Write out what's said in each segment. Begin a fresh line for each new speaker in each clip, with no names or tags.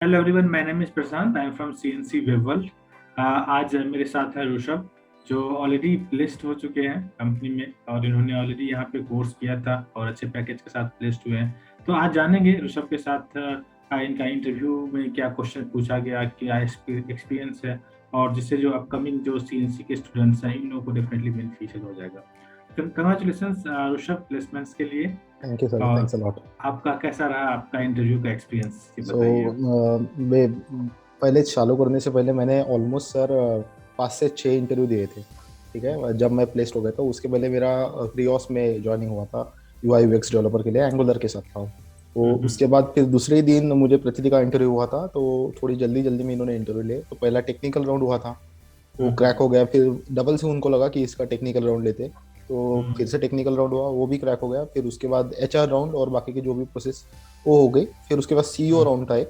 Hello everyone, my name is Prashant. I am from CNC Webworld. आज मेरे साथ है ऋषभ, जो ऑलरेडी प्लेस्ड हो चुके हैं कंपनी में और इन्होंने ऑलरेडी यहाँ पे कोर्स किया था और अच्छे पैकेज के साथ प्लेस्ड हुए हैं। तो आज जानेंगे ऋषभ के साथ इनका इंटरव्यू में क्या क्वेश्चन पूछा गया, क्या एक्सपीरियंस है, और जिससे जो अपकमिंग जो सीएनसी के स्टूडेंट्स हैं इन लोगों को डेफिनेटली बेनिफिशियल हो जाएगा। कंग्रेचुलेशन ऋषभ, प्लेसमेंट्स के लिए।
थैंक यू सर,
और
थैंक्स अ लॉट।
आपका कैसा रहा आपका इंटरव्यू का एक्सपीरियंस, ये
सो
बताइए।
मैं पहले चालू करने से पहले मैंने ऑलमोस्ट सर 5 से 6 इंटरव्यू दिए थे। ठीक है, जब मैं प्लेस्ड हो गया था उसके पहले मेरा क्रियोस में ज्वाइनिंग हुआ था। यूआई यूएक्स डेवलपर के लिए एंगुलर के साथ था। तो
हम्म।
उसके बाद फिर दूसरे दिन मुझे पृथ्वी का इंटरव्यू हुआ था, तो थोड़ी जल्दी जल्दी में इन्होंने इंटरव्यू लिए। तो पहला टेक्निकल राउंड हुआ था, वो क्रैक
हम्म।
हो गया। फिर डबल से उनको लगा कि इसका टेक्निकल राउंड लेते, तो
हम्म।
फिर से टेक्निकल राउंड हुआ, वो भी क्रैक हो गया। फिर उसके बाद एचआर राउंड और बाकी के जो भी प्रोसेस वो हो गई। फिर उसके बाद सीईओ राउंड था एक,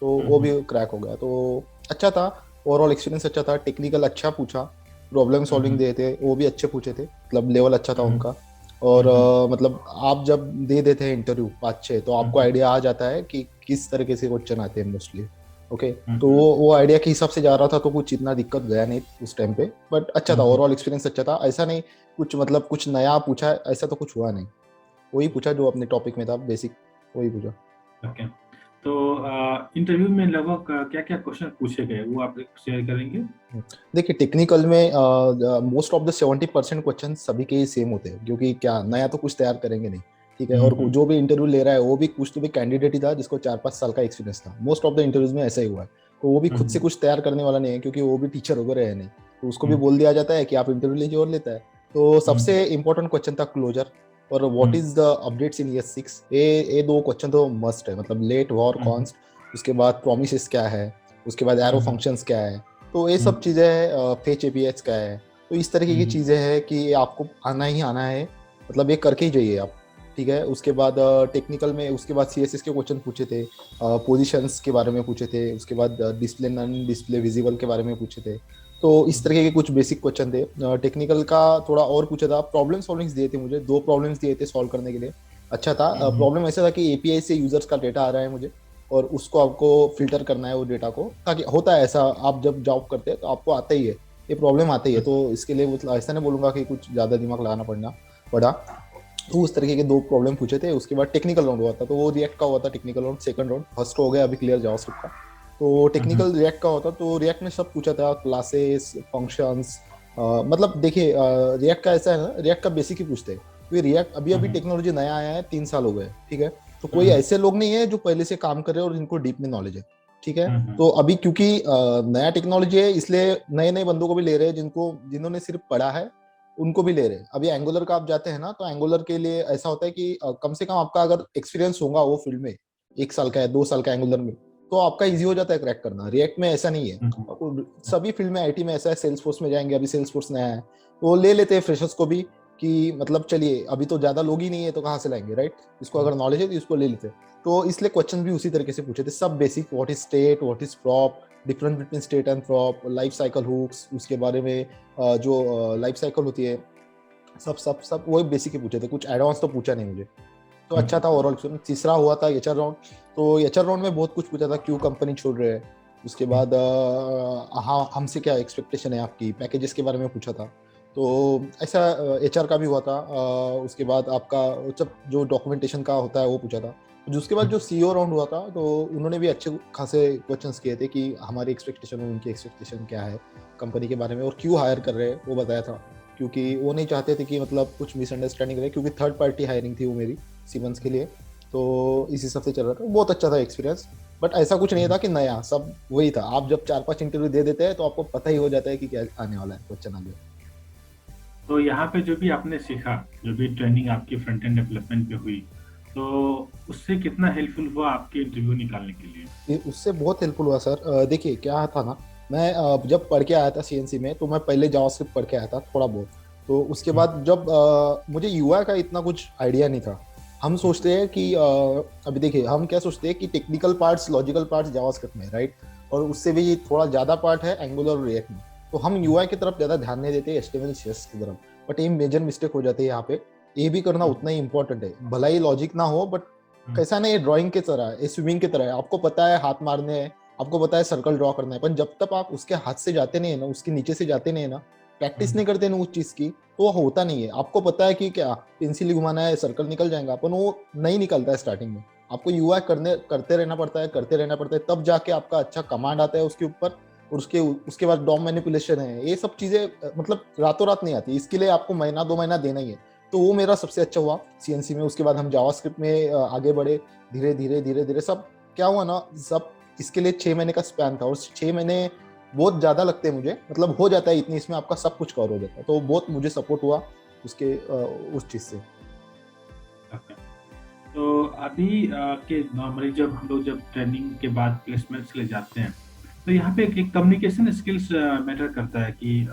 तो वो
हम्म।
भी क्रैक हो गया। तो अच्छा था, ओवरऑल एक्सपीरियंस अच्छा था। टेक्निकल अच्छा पूछा, प्रॉब्लम सॉल्विंग
हम्म।
दिए थे वो भी अच्छे पूछे थे, मतलब लेवल अच्छा था
हम्म।
उनका। और
हम्म।
मतलब आप जब दे देते हैं इंटरव्यू 5-6, तो आपको
हम्म।
आइडिया आ जाता है कि किस तरीके से क्वेश्चन आते हैं मोस्टली। ओके, तो
हम्म।
वो आइडिया के हिसाब से जा रहा था, तो कुछ इतना दिक्कत गया नहीं उस टाइम पे। बट अच्छा था,
हम्म।
ओवरऑल एक्सपीरियंस अच्छा था। ऐसा नहीं कुछ मतलब कुछ नया पूछा ऐसा तो कुछ हुआ नहीं। वही पूछा जो अपने टॉपिक में था, बेसिक वही पूछा।
ओके। तो इंटरव्यू में लगभग क्या क्या क्वेश्चन पूछे गए वो आप शेयर करेंगे?
देखिए, टेक्निकल में मोस्ट ऑफ द 70% क्वेश्चन सभी के ही सेम होते हैं, क्योंकि क्या नया तो कुछ तैयार करेंगे नहीं। ठीक है, और
हम्म।
जो भी इंटरव्यू ले रहा है वो भी कुछ तो भी कैंडिडेट ही था जिसको 4-5 साल का एक्सपीरियंस था। मोस्ट ऑफ द इंटरव्यूज में ऐसा ही हुआ है। तो वो भी खुद से
हम्म।
कुछ तैयार करने वाला नहीं है, क्योंकि वो भी टीचर वगैरह है नहीं। तो उसको भी
हम्म।
बोल दिया जाता है कि आप इंटरव्यू लीजिए और लेता है। तो
हम्म।
सबसे इंपॉर्टेंट क्वेश्चन था क्लोजर, और what
hmm.
Is the updates in ES6। ये दो क्वेश्चन तो मस्ट है, मतलब लेट वॉर
हम्म।
कॉन्स्ट, उसके बाद प्रोमिसेस क्या है, उसके बाद एरो
हम्म।
फंक्शंस क्या है। तो ये सब
हम्म।
चीज़ें फेच एपीएच का है। तो इस तरीके की
हम्म।
चीज़ें हैं कि ये आपको आना ही आना है, मतलब ये करके ही जाइए आप। ठीक है, उसके बाद टेक्निकल में उसके बाद सीएसएस के क्वेश्चन पूछे थे, पोजीशंस के बारे में पूछे थे, उसके बाद डिस्प्ले नन डिस्प्ले विजिबल के बारे में पूछे थे। तो इस तरीके के कुछ बेसिक क्वेश्चन थे। टेक्निकल का थोड़ा और पूछा था, प्रॉब्लम सॉल्विंग्स दिए थे मुझे, 2 प्रॉब्लम्स दिए थे सॉल्व करने के लिए। अच्छा था।
हम्म।
प्रॉब्लम ऐसा था कि एपीआई से यूजर्स का डेटा आ रहा है मुझे, और उसको आपको फिल्टर करना है वो डेटा को, ताकि होता है ऐसा, आप जब जॉब करते हैं तो आपको आता ही है, ये प्रॉब्लम आती ही है। तो इसके लिए मतलब ऐसा नहीं बोलूंगा कि कुछ ज़्यादा दिमाग लगाना पड़ा। तो उस तरीके के 2 प्रॉब्लम पूछे थे। उसके बाद टेक्निकल राउंड हुआ था, तो वो रिएक्ट का हुआ था technical round. Second round, first हो गया अभी क्लियर जावास्क्रिप्ट का। तो
हम्म।
टेक्निकल रिएक्ट का होता, तो रिएक्ट में सब पूछा था, क्लासेस फंक्शंस। मतलब देखिए, रिएक्ट का ऐसा है ना, रिएक्ट का बेसिक ही पूछते हैं, क्योंकि रिएक्ट अभी अभी
हम्म।
टेक्नोलॉजी नया आया है, 3 साल हो गए। ठीक है, तो कोई
हम्म।
ऐसे लोग नहीं है जो पहले से काम कर रहे हैं और जिनको डीप में नॉलेज है। ठीक है,
हम्म।
तो अभी क्योंकि नया टेक्नोलॉजी है, इसलिए नए नए बंदों को भी ले रहे हैं, जिन्होंने सिर्फ पढ़ा है उनको भी ले रहे हैं। अभी एंगुलर का आप जाते हैं ना, तो एंगुलर के लिए ऐसा होता है कि कम से कम आपका अगर एक्सपीरियंस होगा वो फील्ड में, 1 साल का है 2 साल का एंगुलर में, तो आपका इजी हो जाता है क्रैक करना। रिएक्ट में ऐसा नहीं है। सभी फील्ड में, आईटी में ऐसा है। सेल्स फोर्स में जाएंगे, अभी सेल्स फोर्स नया है, तो ले लेते हैं फ्रेशर्स को भी, कि मतलब चलिए अभी तो ज्यादा लोग ही नहीं है तो कहाँ से लाएंगे, राइट। इसको अगर नॉलेज है तो इसको ले लेते हैं। तो इसलिए क्वेश्चन भी उसी तरीके से पूछे थे, सब basic, what is state, what is prop, difference between state and prop, life cycle hooks, उसके बारे में जो लाइफ साइकिल होती है, सब सब सब वही बेसिक ही पूछे थे, कुछ एडवांस तो पूछा नहीं मुझे। तो अच्छा था ओवरऑल। तीसरा हुआ था एचआर राउंड। तो एचआर राउंड में बहुत कुछ पूछा था, क्यों कंपनी छोड़ रहे हैं, उसके बाद हाँ हमसे क्या एक्सपेक्टेशन है आपकी, पैकेजेस के बारे में पूछा था। तो ऐसा एचआर का भी हुआ था। उसके बाद आपका जब जो डॉक्यूमेंटेशन का होता है वो पूछा था। तो उसके बाद जो सीईओ राउंड हुआ था, तो उन्होंने भी अच्छे खासे क्वेश्चंस किए थे, कि हमारी एक्सपेक्टेशन और उनकी एक्सपेक्टेशन क्या है कंपनी के बारे में, और क्यों हायर कर रहे हैं वो बताया था। क्योंकि वो नहीं चाहते थे कि मतलब कुछ मिसअंडरस्टैंडिंग रहे, क्योंकि थर्ड पार्टी हायरिंग थी वो मेरी सीमेंस के लिए। तो इस हिसाब से चल रहा था, बहुत अच्छा था एक्सपीरियंस। बट ऐसा कुछ नहीं था कि नया, सब वही था। आप जब 4-5 इंटरव्यू दे देते हैं तो आपको पता ही हो जाता है कि क्या आने वाला है, क्वेश्चन आगे।
तो यहाँ पे जो भी आपने सीखा, जो भी ट्रेनिंग आपकी फ्रंट एंड डेवलपमेंट पे हुई, तो उससे कितना हेल्पफुल हुआ आपके इंटरव्यू निकालने के लिए?
ये उससे बहुत हेल्पफुल हुआ सर। देखिए क्या था ना, मैं जब पढ़ के आया था सीएनसी में, तो मैं पहले जावास्क्रिप्ट पढ़ के आया था थोड़ा बहुत। तो उसके
हम्म।
बाद जब मुझे यूआई का इतना कुछ आइडिया नहीं था। हम सोचते हैं कि अभी देखिए, हम क्या सोचते हैं कि technical parts, logical parts JavaScript में, राइट, और उससे भी थोड़ा ज़्यादा पार्ट है एंगुलर और रिएक्ट में। तो हम यूआई की तरफ ज़्यादा ध्यान नहीं देते, एचटीएमएल सीएसएस की तरफ। बट ये मेजर मिस्टेक हो जाती है यहाँ पे। ये भी करना उतना ही इंपॉर्टेंट है, भला ही लॉजिक ना हो, बट कैसा ना, ये ड्राइंग की तरह है, ये स्विमिंग की तरह है। आपको पता है हाथ मारने हैं, आपको पता है सर्कल ड्रॉ करना है, पर जब तक आप उसके हाथ से जाते नहीं है ना, उसके नीचे से जाते नहीं है ना, प्रैक्टिस नहीं करते ना उस चीज की, तो वो होता नहीं है। आपको पता है कि क्या पेंसिल ही घुमाना है, सर्कल निकल जाएगा, अपन वो नहीं निकलता है स्टार्टिंग में। आपको यूआई करने करते रहना पड़ता है, करते रहना पड़ता है, तब जाके आपका अच्छा कमांड आता है उसके ऊपर। और उसके उसके बाद डॉम मैनिपुलेशन है, ये सब चीजें मतलब रातों रात नहीं आती, इसके लिए आपको महीना 2 महीना देना ही है। तो वो मेरा सबसे अच्छा हुआ सीएनसी में। उसके बाद हम जावास्क्रिप्ट में आगे बढ़े, धीरे धीरे धीरे धीरे सब। क्या हुआ ना, सब इसके लिए 6 महीने का स्पैन था, और 6 महीने बहुत ज्यादा लगते हैं मुझे, मतलब हो जाता है इतनी इसमें आपका सब कुछ कवर हो जाता है। तो बहुत मुझे सपोर्ट हुआ उसके उस चीज से।
ओके। तो अभी के नॉर्मली जब हम लोग जब ट्रेनिंग के बाद प्लेसमेंट्स ले जाते हैं, तो यहाँ पे एक कम्युनिकेशन स्किल्स मैटर करता है कि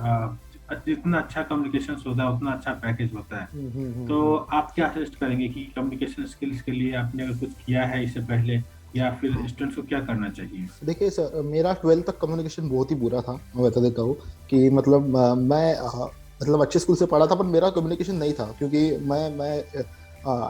जितना अच्छा कम्युनिकेशन होता है उतना अच्छा पैकेज होता है। तो आप क्या सजेस्ट करेंगे कि कम्युनिकेशन स्किल्स के लिए आपने अगर कुछ किया है इससे पहले, या फिर स्टूडेंट्स को क्या करना चाहिए?
देखिए सर, मेरा 12th तक कम्युनिकेशन बहुत ही बुरा था, मैं बता देता हूँ कि मतलब मैं मतलब अच्छे स्कूल से पढ़ा था, पर मेरा कम्युनिकेशन नहीं था, क्योंकि मैं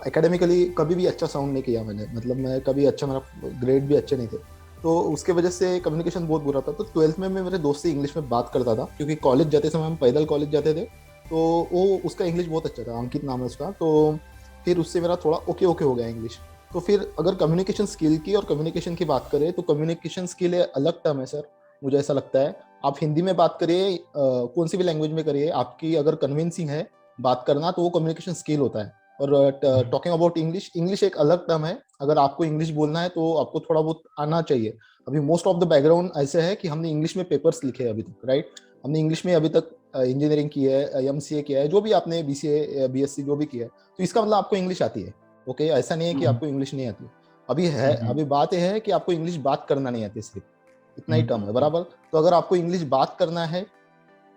एकेडमिकली कभी भी अच्छा साउंड नहीं किया मैंने, मतलब मैं कभी अच्छा, मेरा ग्रेड भी अच्छे नहीं थे। तो उसके वजह से कम्युनिकेशन बहुत बुरा था। तो 12th में मैं मेरे दोस्त से इंग्लिश में बात करता था, क्योंकि कॉलेज जाते समय हम पैदल कॉलेज जाते थे। तो वो उसका इंग्लिश बहुत अच्छा था, अंकित नाम है उसका। तो फिर उससे मेरा थोड़ा ओके ओके हो गया इंग्लिश। तो फिर अगर कम्युनिकेशन स्किल की और कम्युनिकेशन की बात करें, तो कम्युनिकेशन स्किल एक अलग टर्म है सर, मुझे ऐसा लगता है। आप हिंदी में बात करिए, कौन सी भी लैंग्वेज में करिए, आपकी अगर कन्विंसिंग है बात करना, तो वो कम्युनिकेशन स्किल होता है। और टॉकिंग अबाउट इंग्लिश, इंग्लिश एक अलग टर्म है। अगर आपको इंग्लिश बोलना है तो आपको थोड़ा बहुत आना चाहिए। अभी मोस्ट ऑफ द बैकग्राउंड ऐसे है कि हमने इंग्लिश में पेपर्स लिखे हैं अभी तक, राइट। हमने इंग्लिश में अभी तक इंजीनियरिंग की है, एमसीए किया है, जो भी आपने बीसीए बीएससी जो भी किया है, तो इसका मतलब आपको इंग्लिश आती है। ओके, ऐसा नहीं है कि आपको इंग्लिश नहीं आती। अभी है, अभी बात यह है कि आपको इंग्लिश बात करना नहीं आती, सिर्फ इतना ही टर्म है, बराबर। तो अगर आपको इंग्लिश बात करना है,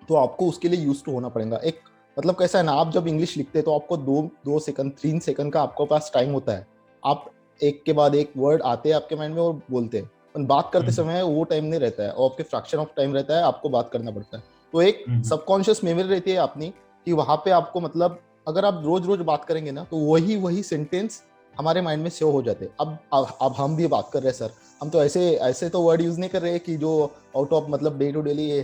तो आपको उसके लिए यूज टू होना पड़ेगा। एक मतलब कैसा है ना, आप जब इंग्लिश लिखते हैं तो आपको 2 सेकंड 3 सेकंड का आपके पास टाइम होता है। आप एक के बाद एक वर्ड आते हैं आपके माइंड में और बोलते हैं, पर बात करते समय वो टाइम नहीं रहता है, और आपके फ्रैक्शन ऑफ टाइम रहता है, आपको बात करना पड़ता है। तो एक सबकॉन्शियस मेमोरी रहती है अपनी, कि वहां पे आपको मतलब अगर आप रोज रोज बात करेंगे ना, तो वही वही सेंटेंस हमारे माइंड में सेव हो जाते हैं। अब हम भी बात कर रहे हैं सर, हम तो ऐसे ऐसे तो वर्ड यूज नहीं कर रहे कि जो आउट ऑफ मतलब डे टू डेली ये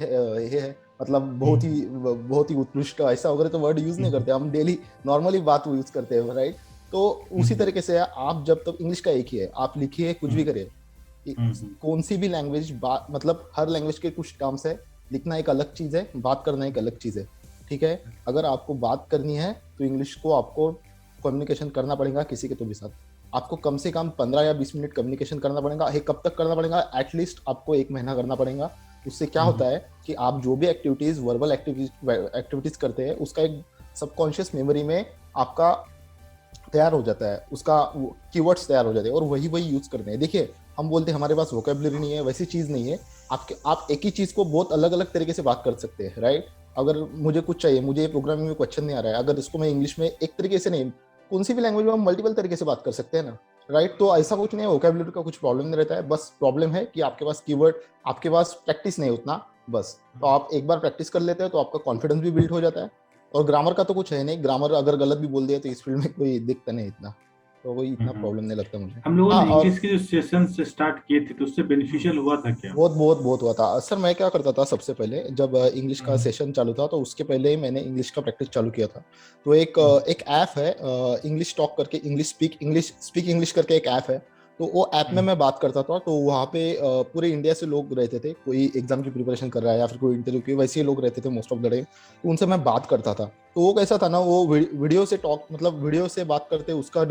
है, मतलब बहुत ही उत्कृष्ट ऐसा वगैरह तो वर्ड यूज नहीं करते हम, डेली नॉर्मली बात यूज करते हैं, राइट। तो उसी तरीके से आप जब तक इंग्लिश का एक ही है, आप लिखिए कुछ भी करिए, कौन सी भी लैंग्वेज बात, मतलब हर लैंग्वेज के कुछ टर्म्स है। लिखना एक अलग चीज है, बात करना एक अलग चीज है, ठीक है। अगर आपको बात करनी है तो इंग्लिश को आपको कम्युनिकेशन करना पड़ेगा किसी के तो भी साथ। आपको कम से कम 15 या 20 मिनट कम्युनिकेशन करना पड़ेगा। ये कब तक करना पड़ेगा? एटलीस्ट आपको 1 महीना करना पड़ेगा। उससे क्या होता है कि आप जो भी एक्टिविटीज, वर्बल एक्टिविटीज करते हैं, उसका एक सबकॉन्शियस मेमोरी में आपका तैयार हो जाता है, उसका कीवर्ड्स तैयार हो जाते हैं, और वही वही यूज करते हैं। देखिए, हम बोलते हैं हमारे पास वोकेबलरी नहीं है, वैसी चीज नहीं है। आप एक ही चीज को बहुत अलग अलग तरीके से बात कर सकते हैं, राइट। अगर मुझे कुछ चाहिए, मुझे प्रोग्रामिंग में क्वेश्चन नहीं आ रहा है, अगर इसको मैं इंग्लिश में एक तरीके से नहीं, कौन सी भी लैंग्वेज में हम मल्टीपल तरीके से बात कर सकते हैं ना, राइट। तो ऐसा कुछ नहीं है, वोकेबलरी का कुछ प्रॉब्लम नहीं रहता है, बस प्रॉब्लम है कि आपके पास कीवर्ड, आपके पास प्रैक्टिस नहीं उतना, बस। तो आप एक बार प्रैक्टिस कर लेते हैं तो आपका कॉन्फिडेंस भी बिल्ड हो जाता है। और ग्रामर का तो कुछ है नहीं, ग्रामर अगर गलत भी बोल दिया तो इस फील्ड में कोई दिक्कत नहीं इतना, तो कोई इतना प्रॉब्लम नहीं लगता मुझे।
हम लोगों
हाँ,
ने
और
इंग्लिश के जो सेशन स्टार्ट किए थे, तो उससे बेनिफिशियल हुआ था क्या?
बहुत बहुत बहुत हुआ था सर। मैं क्या करता था, सबसे पहले जब इंग्लिश का सेशन चालू था, तो उसके पहले ही मैंने इंग्लिश का प्रैक्टिस चालू किया था। तो एक ऐप है इंग्लिश टॉक करके, इंग्लिश स्पीक इंग्लिश करके एक ऐप है। तो वो ऐप में मैं बात करता था, तो वहाँ पे पूरे इंडिया से लोग रहते थे, कोई एग्जाम की प्रिपरेशन कर रहा है या फिर कोई इंटरव्यू की, वैसे ही लोग रहते थे मोस्ट ऑफ द टाइम। तो उनसे मैं बात करता था। तो वो कैसा था ना, वो वीडियो से टॉक, मतलब वीडियो से बात करते, उसका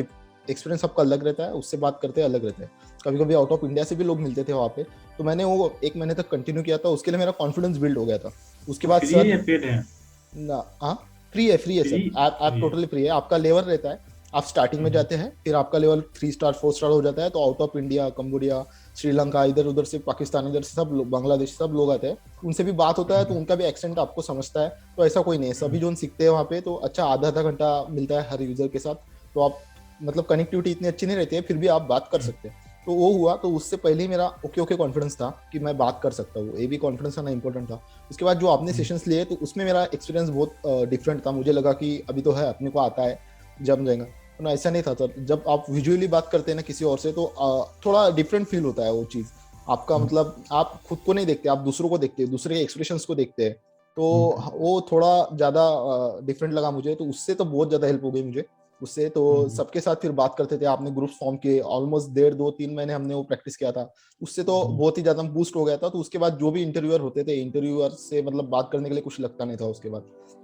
एक्सपीरियंस सबका अलग रहता है, उससे बात करते अलग रहता है। कभी कभी आउट ऑफ इंडिया से भी लोग मिलते थे वहाँ पे। तो मैंने वो 1 महीने तक कंटिन्यू किया था, उसके लिए मेरा कॉन्फिडेंस बिल्ड हो गया था। उसके बाद
फ्री है
सर,
या पेड है?
ना, हाँ, फ्री है सर।
फ्री
आप
फ्री है।
टोटली फ्री है। आपका लेवल रहता है, आप स्टार्टिंग में जाते हैं, फिर आपका लेवल 3 स्टार 4 स्टार हो जाता है, तो out of India, Cambodia, Sri Lanka, इधर उधर से, पाकिस्तान इधर से सब लोग, बांग्लादेश सब लोग आते हैं। उनसे भी बात होता है, तो उनका भी एक्सेंट आपको समझता है। तो ऐसा कोई नहीं है, सभी जो सीखते हैं वहाँ पे, तो अच्छा आधा आधा घंटा मिलता है हर यूजर के साथ। तो आप मतलब कनेक्टिविटी इतनी अच्छी नहीं रहती है, फिर भी आप बात कर सकते हैं। तो वो हुआ, तो उससे पहले ही मेरा ओके ओके कॉन्फिडेंस था कि मैं बात कर सकता हूँ, ये भी कॉन्फिडेंस आना इंपॉर्टेंट था। उसके बाद जो आपने सेशंस लिए, तो उसमें मेरा एक्सपीरियंस बहुत डिफरेंट था। मुझे लगा कि अभी तो है, अपने को आता है, जम जाएगा। ना ऐसा नहीं था सर। जब आप विजुअली बात करते हैं ना किसी और से तो थोड़ा डिफरेंट फील होता है वो चीज़ आपका, मतलब आप खुद को नहीं देखते, आप दूसरों को देखते हैं, दूसरे के एक्सप्रेशंस को देखते हैं, तो वो थोड़ा ज़्यादा डिफरेंट लगा मुझे। तो उससे तो बहुत ज़्यादा हेल्प हो गई मुझे उससे। तो सबके साथ फिर बात करते थे, आपने ग्रुप फॉर्म किए, ऑलमोस्ट 1.5-2-3 महीने हमने वो प्रैक्टिस किया था, उससे तो बहुत ही ज़्यादा बूस्ट हो गया था। तो उसके बाद जो भी इंटरव्यूअर होते थे, इंटरव्यूअर से मतलब बात करने के लिए कुछ लगता नहीं था उसके बाद।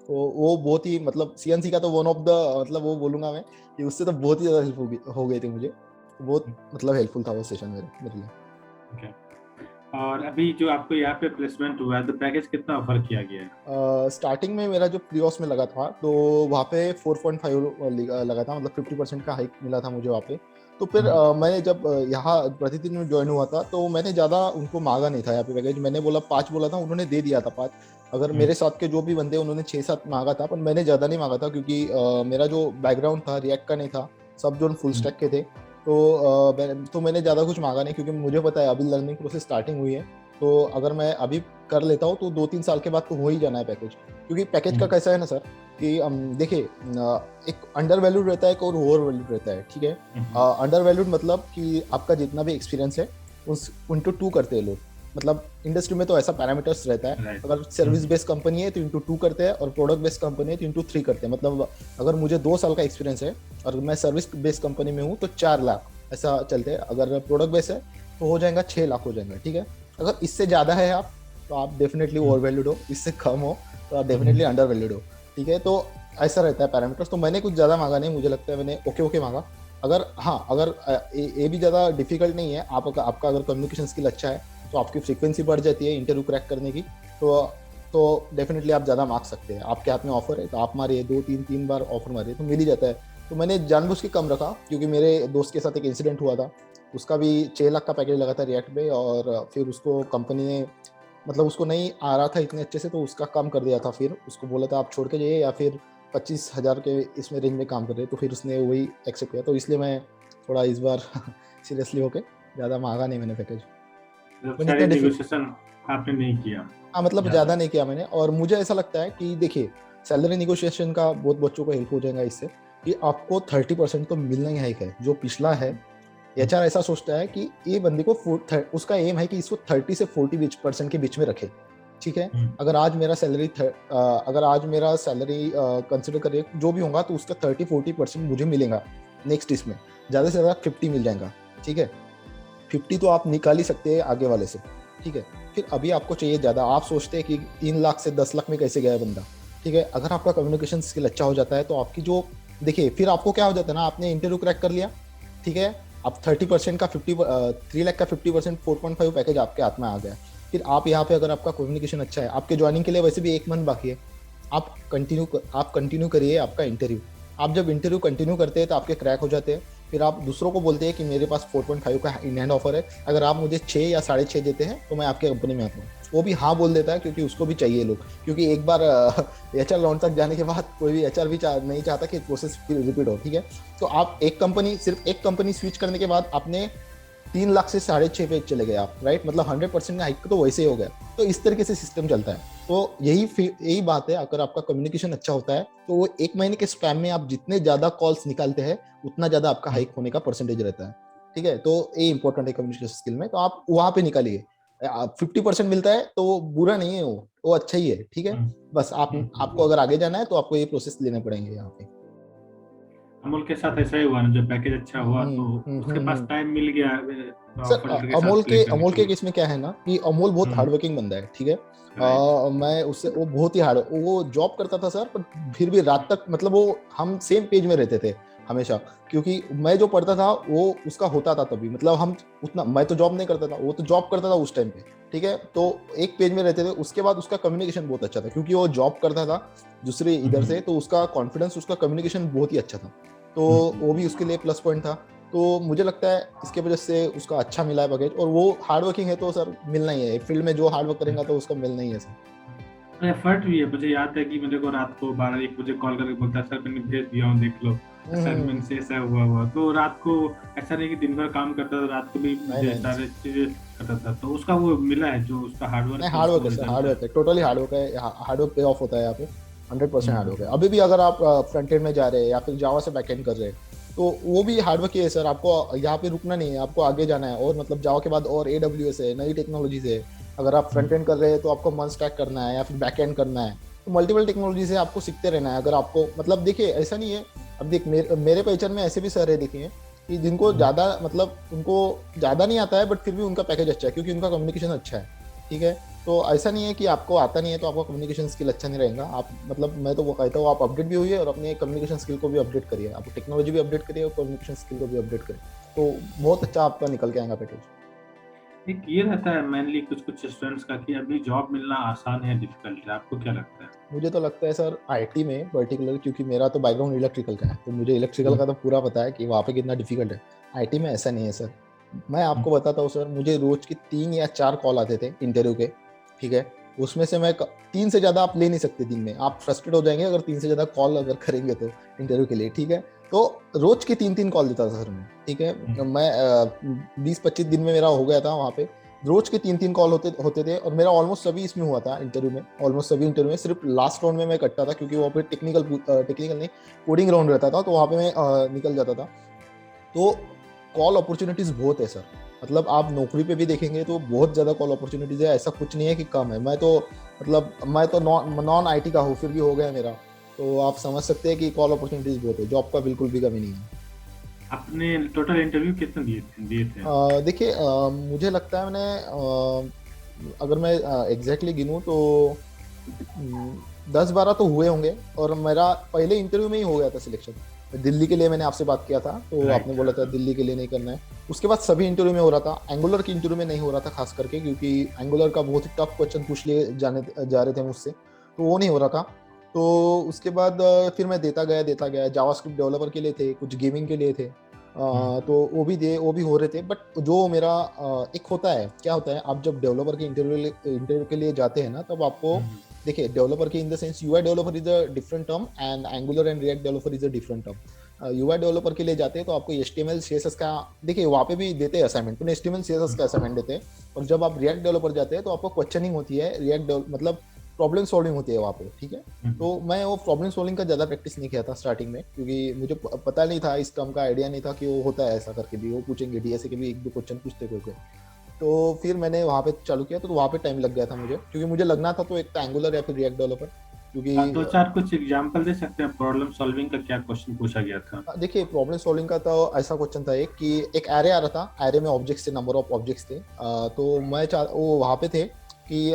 तो वो बहुत ही मतलब सीएनसी का तो वन ऑफ द मतलब वो बोलूंगा मैं कि उससे तो बहुत ही ज़्यादा हेल्प हो गई थी मुझे। बहुत मतलब हेल्पफुल था वो सेशन मेरे लिए।
Okay. और अभी जो आपको यहाँ पे प्लेसमेंट हुआ है तो पैकेज कितना ऑफर किया गया है?
स्टार्टिंग में मेरा जो प्रीओस में लगा था तो वहाँ पे 4.5 लगा था, मतलब 50% का हाइक मिला था मुझे वहाँ पे। तो फिर मैंने जब यहाँ प्रतिदिन में ज्वाइन हुआ था तो मैंने ज़्यादा उनको मांगा नहीं था यहाँ पे पैकेज। मैंने बोला 5 बोला था, उन्होंने दे दिया था 5। अगर मेरे साथ के जो भी बंदे उन्होंने 6-7 मांगा था, पर मैंने ज़्यादा नहीं मांगा था क्योंकि मेरा जो बैकग्राउंड था रिएक्ट का नहीं था, सब जो फुल स्टैक के थे। तो मैंने ज़्यादा कुछ मांगा नहीं क्योंकि मुझे पता है अभी लर्निंग प्रोसेस स्टार्टिंग हुई है। तो अगर मैं अभी कर लेता हूँ तो 2-3 साल के बाद तो हो ही जाना है पैकेज। क्योंकि पैकेज का कैसा है ना सर कि देखिए एक अंडर वैल्यूड रहता है, एक और ओवर वैल्यूड रहता है, ठीक है। अंडर वैल्यूड मतलब कि आपका जितना भी एक्सपीरियंस है उस इंटू 2 करते हैं लोग। मतलब इंडस्ट्री में तो ऐसा पैरामीटर्स रहता है, अगर सर्विस बेस्ड कंपनी है तो इंटू 2 करते हैं, और प्रोडक्ट बेस्ड कंपनी है तो इंटू 3 करते हैं। मतलब अगर मुझे 2 साल का एक्सपीरियंस है और मैं सर्विस बेस्ड कंपनी में हूँ तो 4 लाख ऐसा चलते हैं। अगर प्रोडक्ट बेस्ड है तो हो जाएगा 6 लाख हो जाएगा, ठीक है। अगर इससे ज़्यादा है आप तो आप डेफिनेटली ओवर वैल्यूड हो, इससे कम हो तो आप डेफिनेटली अंडर वैल्यूड हो, ठीक है। तो ऐसा रहता है पैरामीटर्स। तो मैंने कुछ ज़्यादा मांगा नहीं, मुझे लगता है मैंने ओके मांगा। अगर हाँ, अगर ये भी ज़्यादा डिफिकल्ट नहीं है, आपका अगर कम्युनिकेशन स्किल अच्छा है तो आपकी फ्रीक्वेंसी बढ़ जाती है इंटरव्यू क्रैक करने की। तो डेफिनेटली आप ज़्यादा मांग सकते हैं। आपके हाथ में ऑफर है तो आप मारिए, 2-3 बार ऑफर मारिए तो मिल ही जाता है। तो मैंने जानबूझ के कम रखा क्योंकि मेरे दोस्त के साथ एक इंसिडेंट हुआ था, उसका भी 6 लाख का पैकेज लगा था रिएक्ट पे, और फिर उसको कंपनी ने मतलब उसको नहीं आ रहा था इतने अच्छे से तो उसका कम कर दिया था। फिर उसको बोला था आप छोड़ के जाइए या फिर 25,000 के इसमें रेंज में काम कर रहे, तो फिर उसने वही एक्सेप्ट किया। तो इसलिए मैं थोड़ा इस बार सीरियसली होके ज़्यादा मांगा नहीं मैंने पैकेज। मैंने इतना
नेगोशिएशन आपने नहीं किया?
हाँ, मतलब ज़्यादा नहीं किया मैंने। और मुझे ऐसा लगता है कि देखिए सैलरी निगोशिएशन का बहुत बच्चों को हेल्प हो जाएगा इससे कि आपको 30% तो मिलना ही है। जो पिछला है एचआर ऐसा सोचता है कि ये बंदे को उसका एम है कि इसको 30 से 40% के बीच में रखे, ठीक है। अगर आज मेरा सैलरी कंसिडर करिए जो भी होगा तो उसका 30-40% मुझे मिलेगा नेक्स्ट इसमें, ज़्यादा से ज़्यादा 50 मिल जाएगा, ठीक है। 50 तो आप निकाल ही सकते हैं आगे वाले से, ठीक है। फिर अभी आपको चाहिए ज़्यादा, आप सोचते हैं कि 3 लाख से 10 लाख में कैसे गया बंदा, ठीक है। अगर आपका कम्युनिकेशन स्किल अच्छा हो जाता है तो आपकी जो देखिए फिर आपको क्या हो जाता है ना, आपने इंटरव्यू क्रैक कर लिया, ठीक है। आप 30% का 3 लाख का 50% 4.5 पैकेज आपके हाथ में आ गया। फिर आप यहाँ पे अगर आपका कम्युनिकेशन अच्छा है, आपके ज्वाइनिंग के लिए वैसे भी 1 मंथ बाकी है, आप कंटिन्यू करिए आपका इंटरव्यू। आप जब इंटरव्यू कंटिन्यू करते हैं तो आपके क्रैक हो जाते हैं। फिर आप दूसरों को बोलते हैं कि मेरे पास 4.5 का इन हैंड ऑफर है, अगर आप मुझे 6 या 6.5 देते हैं तो मैं आपके कंपनी में आता हूँ। वो भी हाँ बोल देता है क्योंकि उसको भी चाहिए लोग, क्योंकि एक बार एचआर राउंड तक जाने के बाद कोई भी एचआर भी नहीं चाहता कि प्रोसेस रिपीट हो, ठीक है। तो आप सिर्फ एक कंपनी स्विच करने के बाद आपने 3 लाख से 6.5 पे चले गए आप, राइट। मतलब 100% का हाइक तो वैसे ही हो गया। तो इस तरीके से सिस्टम चलता है। तो यही बात है, अगर आपका कम्युनिकेशन अच्छा होता है तो वो 1 महीने के स्पैम में आप जितने ज्यादा कॉल्स निकालते हैं उतना ज्यादा आपका हाइक होने का परसेंटेज रहता है, ठीक है। तो ये इंपॉर्टेंट है कम्युनिकेशन स्किल में, तो आप वहां पे निकालिए। 50% मिलता है तो वो बुरा नहीं है, वो अच्छा ही है, ठीक है। बस आपको अगर आगे जाना है तो आपको ये प्रोसेस लेने पड़ेंगे यहाँ पे।
अमोल के साथ ऐसा ही हुआ ना, जब पैकेज अच्छा हुआ तो उसके पास टाइम मिल गया
सर अमोल के केस में क्या है ना कि अमोल बहुत हार्ड वर्किंग बंदा है, ठीक है। मैं उससे वो बहुत ही वो जॉब करता था सर, पर फिर भी रात तक मतलब वो हम सेम पेज में रहते थे हमेशा, क्योंकि मैं जो पढ़ता था वो उसका होता था तभी। मतलब हम उतना, मैं तो जॉब नहीं करता था, वो तो जॉब करता था उस टाइम पे, ठीक है। तो एक पेज में रहते थे। उसके बाद उसका कम्युनिकेशन बहुत अच्छा था क्योंकि वो जॉब करता था दूसरे इधर से, तो उसका कॉन्फिडेंस, उसका कम्युनिकेशन बहुत ही अच्छा था। तो वो भी उसके लिए प्लस पॉइंट था। तो मुझे लगता है इसके वजह से उसका अच्छा मिला है पैकेज। और वो हार्ड वर्किंग है तो सर मिलना ही है, फील्ड में जो हार्ड वर्क करेगा तो उसका मिलना ही है सर।
एफर्ट भी है। मुझे याद है कि मेरे को रात को 12-1 बजे कॉल करके बोलता है, सर मैंने भेज दिया हूँ देख लो, असाइनमेंट से ऐसा हुआ। तो रात को ऐसा नहीं कि दिन भर काम करता था, रात को भी सारे चीजें करता था। तो उसका वो मिला है जो उसका हार्डवर्क
है, टोटली हार्डवर्क है। हार्डवर्क पे ऑफ होता है यहाँ पे, 100% हार्डवर्क है। अभी भी अगर आप फ्रंट एंड में जा रहे हैं या फिर जावा से बैक एंड कर रहे हैं तो वो भी हार्डवर्क ही है सर, आपको यहाँ पे रुकना नहीं है, आपको आगे जाना है। और मतलब जावा के बाद और AWS है, नई टेक्नोलॉजीज है। अगर आप फ्रंट एंड कर रहे हैं तो आपको मन स्टैक करना है या फिर बैक एंड करना है। तो मल्टीपल टेक्नोलॉजी से आपको सीखते रहना है। अगर आपको मतलब देखिए ऐसा नहीं है, अब देख मेरे पहचान में ऐसे भी सर है देखिए, कि जिनको ज्यादा मतलब उनको ज्यादा नहीं आता है बट फिर भी उनका पैकेज अच्छा है क्योंकि उनका कम्युनिकेशन अच्छा है। ठीक है, तो ऐसा नहीं है कि आपको आता नहीं है तो आपका कम्युनिकेशन स्किल अच्छा नहीं रहेगा। आप मतलब मैं तो वो कहता हूँ आप अपडेट भी हुई और अपने कम्युनिकेशन स्किल को भी अपडेट करिए, आप टेक्नोलॉजी भी अपडेट करिए और कम्युनिकेशन स्किल को भी अपडेट करिए, तो बहुत अच्छा आपका निकल के आएगा पैकेज।
एक ये रहता है मेनली कुछ कुछ स्टूडेंट्स का कि अभी जॉब मिलना आसान है डिफिकल्ट है, आपको क्या लगता है?
मुझे तो लगता है सर आईटी में पर्टिकुलर, क्योंकि मेरा तो बैकग्राउंड इलेक्ट्रिकल का है तो मुझे इलेक्ट्रिकल का तो पूरा पता है कि वहाँ पे कितना डिफिकल्ट है। आईटी में ऐसा नहीं है सर। मैं आपको बताता हूँ सर, मुझे रोज की 3 या 4 कॉल आते थे इंटरव्यू के। ठीक है, उसमें से मैं 3 से ज्यादा आप ले नहीं सकते दिन में, आप फ्रस्ट्रेट हो जाएंगे अगर 3 से ज्यादा कॉल अगर करेंगे तो इंटरव्यू के लिए। ठीक है, तो रोज के 3 3 कॉल देता था सर मैं। ठीक है, मैं 20 25 दिन में मेरा हो गया था वहाँ पे। रोज के 3 3 कॉल होते होते थे और मेरा ऑलमोस्ट सभी इसमें हुआ था इंटरव्यू में, ऑलमोस्ट सभी इंटरव्यू में। सिर्फ लास्ट राउंड में मैं कटता था क्योंकि वहाँ पे टेक्निकल नहीं, कोडिंग राउंड रहता था, तो वहाँ पे मैं निकल जाता था। तो कॉल अपॉर्चुनिटीज बहुत है सर। मतलब आप नौकरी पे भी देखेंगे तो बहुत ज्यादा कॉल अपॉर्चुनिटीज है, ऐसा कुछ नहीं है कि कम है। मैं तो नॉन आईटी का हूँ फिर भी हो गया मेरा। तो आप समझ सकते हैं कि कॉल अपॉर्चुनिटीज बहुत है, जॉब का बिल्कुल भी कमी नहीं है।
आपने टोटल इंटरव्यू कितने दिए थे?
देखिए मुझे लगता है मैंने अगर मैं एग्जैक्टली गिनूं तो 10 12 तो हुए होंगे। और मेरा पहले इंटरव्यू में ही हो गया था सिलेक्शन। दिल्ली के लिए मैंने आपसे बात किया था तो
राइट।
आपने बोला था दिल्ली के लिए नहीं करना है। उसके बाद सभी इंटरव्यू में हो रहा था, एंगुलर की इंटरव्यू में नहीं हो रहा था खास करके, क्योंकि एंगुलर का बहुत ही टफ क्वेश्चन पूछ लिए जाने जा रहे थे मुझसे, तो वो नहीं हो रहा था। तो उसके बाद फिर मैं देता गया जावास्क्रिप्ट डेवलपर के लिए थे, कुछ गेमिंग के लिए थे। तो वो भी हो रहे थे। बट जो मेरा एक होता है, क्या होता है, आप जब डेवलपर के इंटरव्यू के लिए जाते हैं ना, तब आपको देखिए डेवलपर के in the sense UI developer is a different term and angular and react developer is a different term. UI developer के लिए जाते हैं तो आपको एचटीएमएल सीएसएस का, देखिए वहाँ पे भी देते हैं असाइनमेंट, तो एचटीएमएल सीएसएस का असाइनमेंट देते हैं। और जब आप रिएक्ट डेवलपर जाते हैं तो आपको क्वेश्चनिंग होती है, मतलब प्रॉब्लम सॉल्विंग होती है वहाँ पे। ठीक है, तो मैं वो प्रॉब्लम सॉल्विंग का ज़्यादा प्रैक्टिस नहीं किया था स्टार्टिंग में, क्योंकि मुझे पता नहीं था, इस टर्म का आइडिया नहीं था कि वो होता है ऐसा करके भी, वो पूछेंगे डीएसए के भी 1 2 क्वेश्चन पूछते करके। तो फिर मैंने वहाँ पे चालू किया, तो वहाँ पे टाइम लग गया था मुझे, क्योंकि मुझे लगना था तो एक तो एंगुलर या फिर रिएक्ट डेवलपर, क्योंकि
आप दो चार कुछ एग्जांपल दे सकते हैं प्रॉब्लम सॉल्विंग का, क्या क्वेश्चन पूछा गया था?
देखिए प्रॉब्लम सॉल्विंग का तो ऐसा क्वेश्चन था एक, कि एक एरे आ रहा था, एरे में ऑब्जेक्ट्स थे, नंबर ऑफ ऑब्जेक्ट्स थे। तो वो वहाँ पे थे कि